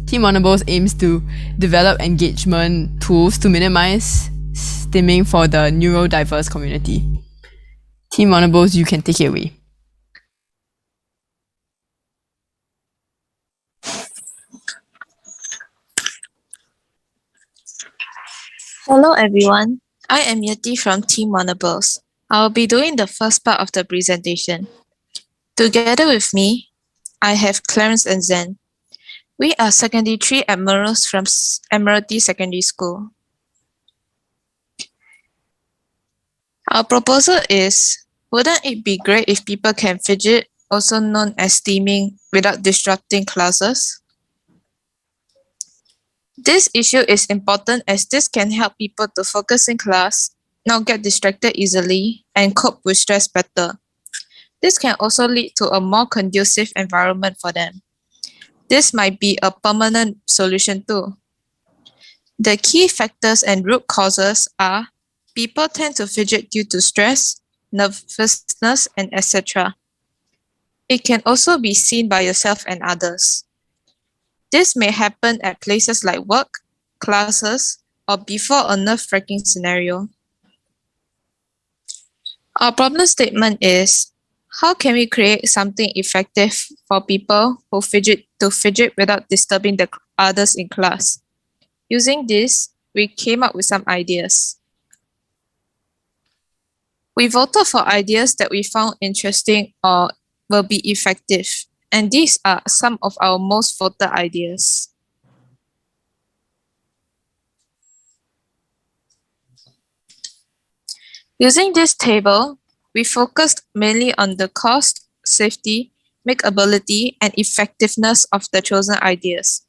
Team Wannables aims to develop engagement tools to minimize stimming for the neurodiverse community. Team Wannables, you can take it away. Hello everyone, I am Yeti from Team Wannables. I will be doing the first part of the presentation. Together with me, I have Clarence and Zen. We are Secondary 3 Admirals from Admiralty Secondary School. Our proposal is, wouldn't it be great if people can fidget, also known as steaming, without disrupting classes? This issue is important as this can help people to focus in class, not get distracted easily, and cope with stress better. This can also lead to a more conducive environment for them. This might be a permanent solution too. The key factors and root causes are people tend to fidget due to stress, nervousness, and etc. It can also be seen by yourself and others. This may happen at places like work, classes, or before a nerve-wracking scenario. Our problem statement is, how can we create something effective for people who fidget without disturbing the others in class? Using this, we came up with some ideas. We voted for ideas that we found interesting or will be effective, and these are some of our most voted ideas. Using this table, we focused mainly on the cost, safety, makeability, and effectiveness of the chosen ideas.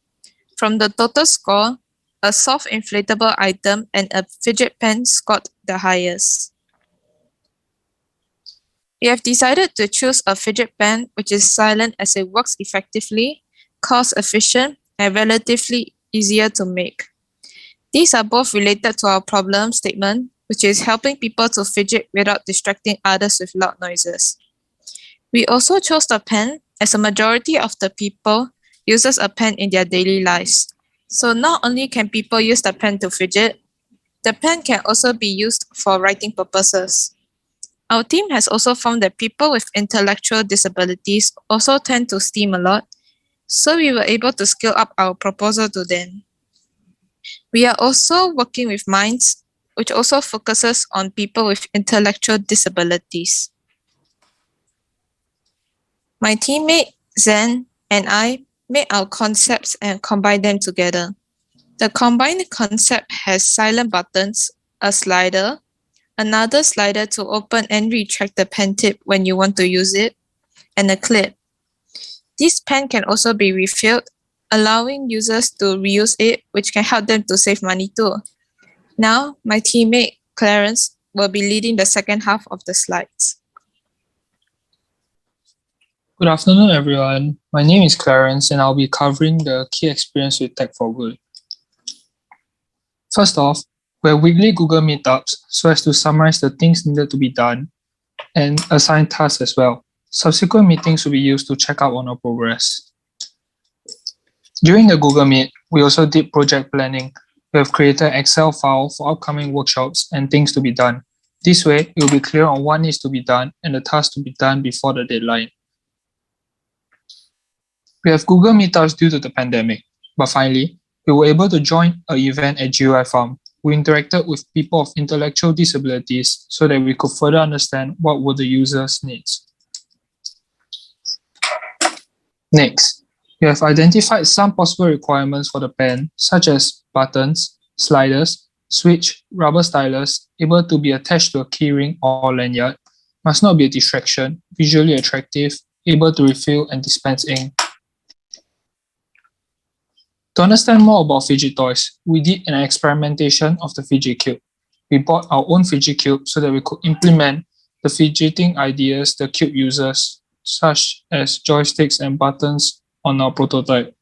From the total score, a soft inflatable item and a fidget pen scored the highest. We have decided to choose a fidget pen which is silent as it works effectively, cost efficient, and relatively easier to make. These are both related to our problem statement, which is helping people to fidget without distracting others with loud noises. We also chose the pen as a majority of the people uses a pen in their daily lives. So not only can people use the pen to fidget, the pen can also be used for writing purposes. Our team has also found that people with intellectual disabilities also tend to steam a lot, so we were able to scale up our proposal to them. We are also working with Minds, which also focuses on people with intellectual disabilities. My teammate Zen and I made our concepts and combined them together. The combined concept has silent buttons, a slider, another slider to open and retract the pen tip when you want to use it, and a clip. This pen can also be refilled, allowing users to reuse it, which can help them to save money too. Now, my teammate Clarence will be leading the second half of the slides. Good afternoon, everyone. My name is Clarence, and I'll be covering the key experience with Tech for Good. First off, we have weekly Google meetups so as to summarize the things needed to be done and assign tasks as well. Subsequent meetings will be used to check up on our progress. During the Google Meet, we also did project planning. We have created an Excel file for upcoming workshops and things to be done. This way, it will be clear on what needs to be done and the tasks to be done before the deadline. We have Google meetups due to the pandemic, but finally, we were able to join an event at GUI Farm. We interacted with people of intellectual disabilities so that we could further understand what were the users' needs. Next, we have identified some possible requirements for the pen, such as buttons, sliders, switch, rubber stylus, able to be attached to a keyring or lanyard, must not be a distraction, visually attractive, able to refill and dispense ink. To understand more about fidget toys, we did an experimentation of the fidget cube. We bought our own fidget cube so that we could implement the fidgeting ideas the cube uses, such as joysticks and buttons on our prototype.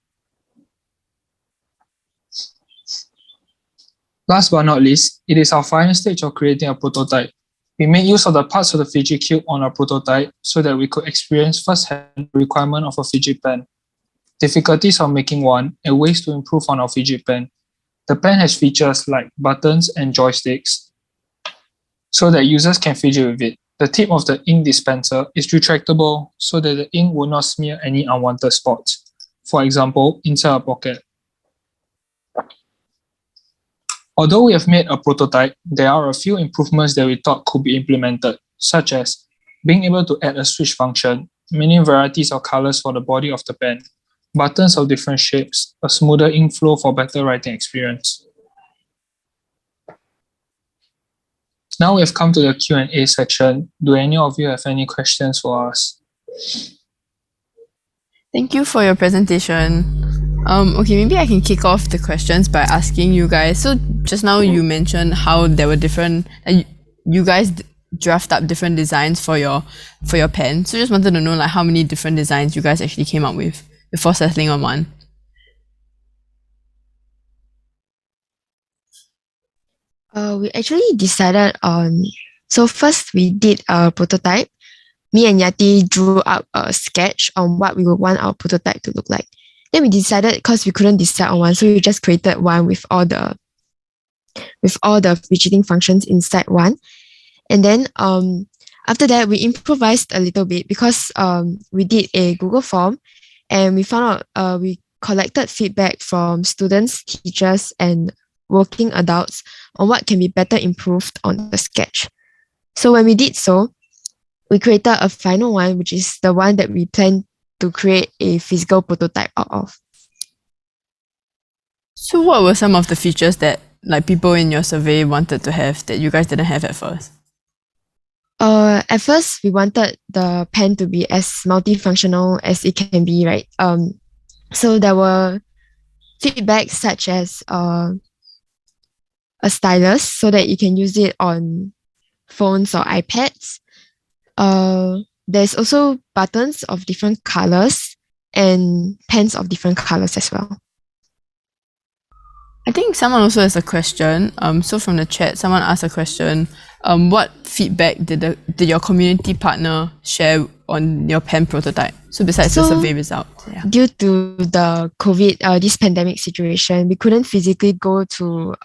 Last but not least, it is our final stage of creating a prototype. We made use of the parts of the fidget cube on our prototype so that we could experience firsthand the requirement of a fidget pen. difficulties of making one, and ways to improve on our fidget pen. The pen has features like buttons and joysticks so that users can fidget with it. The tip of the ink dispenser is retractable so that the ink will not smear any unwanted spots. For example, inside a pocket. Although we have made a prototype, there are a few improvements that we thought could be implemented, such as being able to add a switch function, many varieties of colors for the body of the pen, buttons of different shapes, a smoother ink flow for better writing experience. Now we have come to the Q&A section. Do any of you have any questions for us? Thank you for your presentation. Okay, maybe I can kick off the questions by asking you guys. So just now you mentioned how there were different, you guys draft up different designs for your pen. So just wanted to know like how many different designs you guys actually came up with before settling on one. We actually decided on, so first we did a prototype. Me and Yati drew up a sketch on what we would want our prototype to look like. Then we decided, because we couldn't decide on one, so we just created one with all the fidgeting functions inside one. And then after that, we improvised a little bit because we did a Google form and we found out we collected feedback from students, teachers, and working adults on what can be better improved on the sketch. So when we did so, we created a final one, which is the one that we plan to create a physical prototype out of. So what were some of the features that like people in your survey wanted to have that you guys didn't have at first? At first, we wanted the pen to be as multifunctional as it can be, right? So there were feedback such as a stylus so that you can use it on phones or iPads. There's also buttons of different colors and pens of different colors as well. I think someone also has a question. So from the chat, someone asked a question. What feedback did your community partner share on your pen prototype? So besides the survey results, yeah. Due to the COVID, this pandemic situation, we couldn't physically go to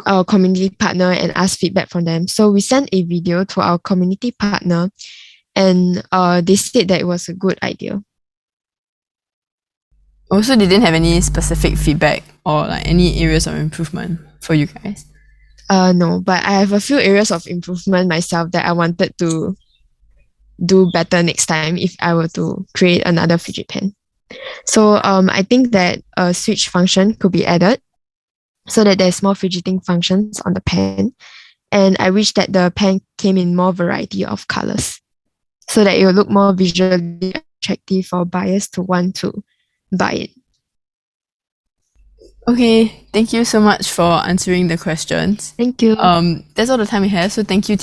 our community partner and ask feedback from them. So we sent a video to our community partner, and they said that it was a good idea. Also, they didn't have any specific feedback or like any areas of improvement for you guys? No, but I have a few areas of improvement myself that I wanted to do better next time if I were to create another fidget pen. So I think that a switch function could be added so that there's more fidgeting functions on the pen. And I wish that the pen came in more variety of colors so that it will look more visually attractive for buyers to want to buy it. Okay, thank you so much for answering the questions. Thank you. That's all the time we have. So thank you,